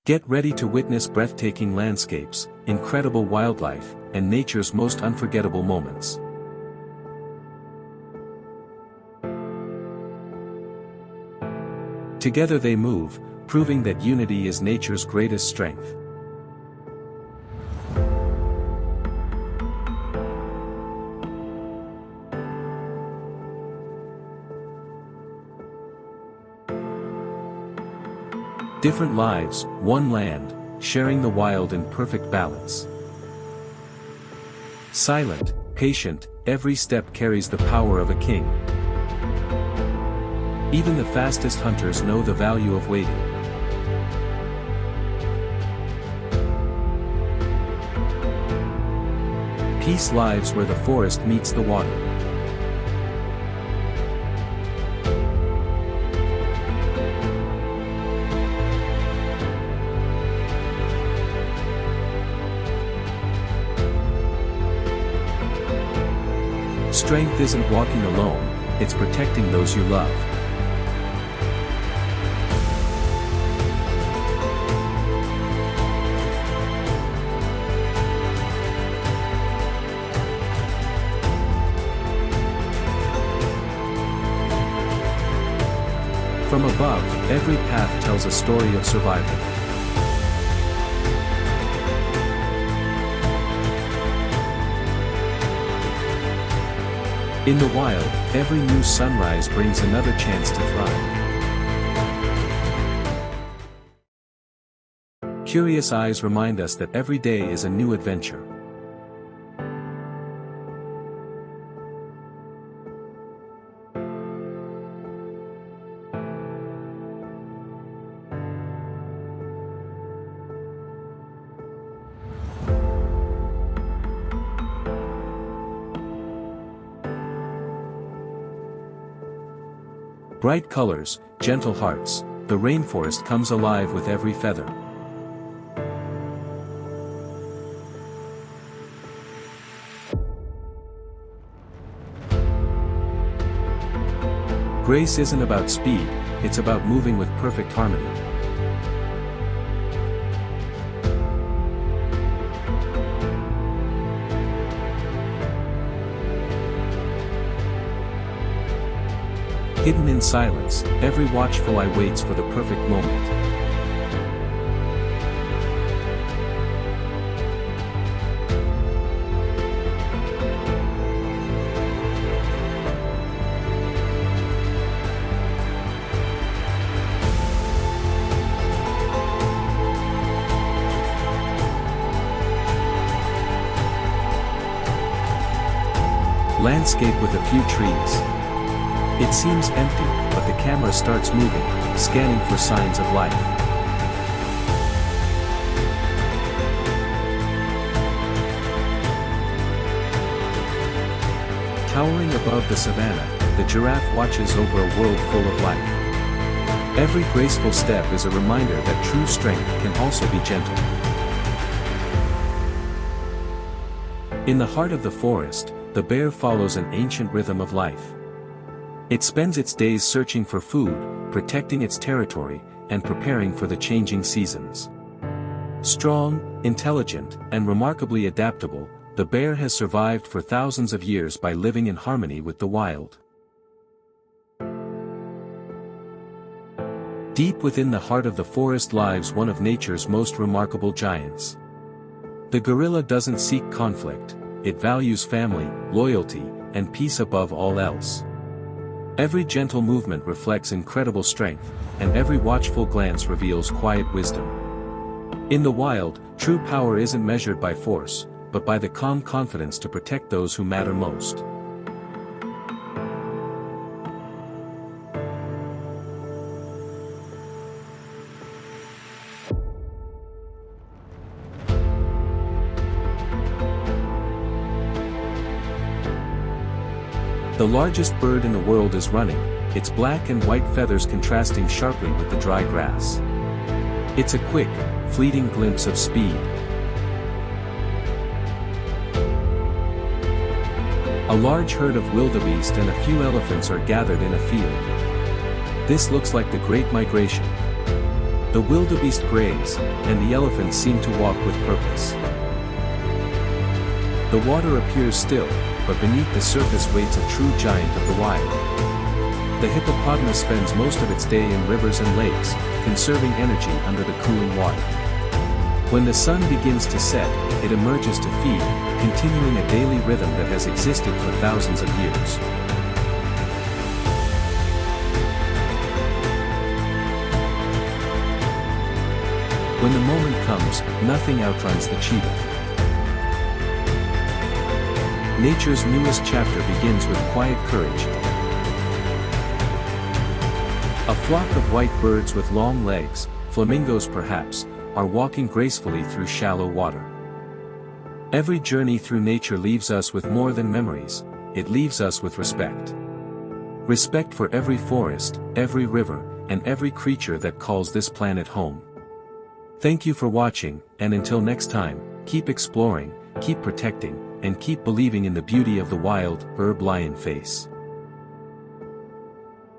Get ready to witness breathtaking landscapes, incredible wildlife, and nature's most unforgettable moments. Together they move, proving that unity is nature's greatest strength. Different lives, one land, sharing the wild in perfect balance. Silent, patient, every step carries the power of a king. Even the fastest hunters know the value of waiting. Peace lives where the forest meets the water. Strength isn't walking alone, it's protecting those you love. From above, every path tells a story of survival. In the wild, every new sunrise brings another chance to thrive. Curious eyes remind us that every day is a new adventure. Bright colors, gentle hearts, the rainforest comes alive with every feather. Grace isn't about speed, it's about moving with perfect harmony. Hidden in silence, every watchful eye waits for the perfect moment. Landscape with a few trees. It seems empty, but the camera starts moving, scanning for signs of life. Towering above the savanna, the giraffe watches over a world full of life. Every graceful step is a reminder that true strength can also be gentle. In the heart of the forest, the bear follows an ancient rhythm of life. It spends its days searching for food, protecting its territory, and preparing for the changing seasons. Strong, intelligent, and remarkably adaptable, the bear has survived for thousands of years by living in harmony with the wild. Deep within the heart of the forest lives one of nature's most remarkable giants. The gorilla doesn't seek conflict, it values family, loyalty, and peace above all else. Every gentle movement reflects incredible strength, and every watchful glance reveals quiet wisdom. In the wild, true power isn't measured by force, but by the calm confidence to protect those who matter most. The largest bird in the world is running, its black and white feathers contrasting sharply with the dry grass. It's a quick, fleeting glimpse of speed. A large herd of wildebeest and a few elephants are gathered in a field. This looks like the Great Migration. The wildebeest graze, and the elephants seem to walk with purpose. The water appears still, but beneath the surface waits a true giant of the wild. The hippopotamus spends most of its day in rivers and lakes, conserving energy under the cooling water. When the sun begins to set, it emerges to feed, continuing a daily rhythm that has existed for thousands of years. When the moment comes, nothing outruns the cheetah. Nature's newest chapter begins with quiet courage. A flock of white birds with long legs, flamingos perhaps, are walking gracefully through shallow water. Every journey through nature leaves us with more than memories, it leaves us with respect. Respect for every forest, every river, and every creature that calls this planet home. Thank you for watching, and until next time, keep exploring, keep protecting, and keep believing in the beauty of the wild, herb lion face.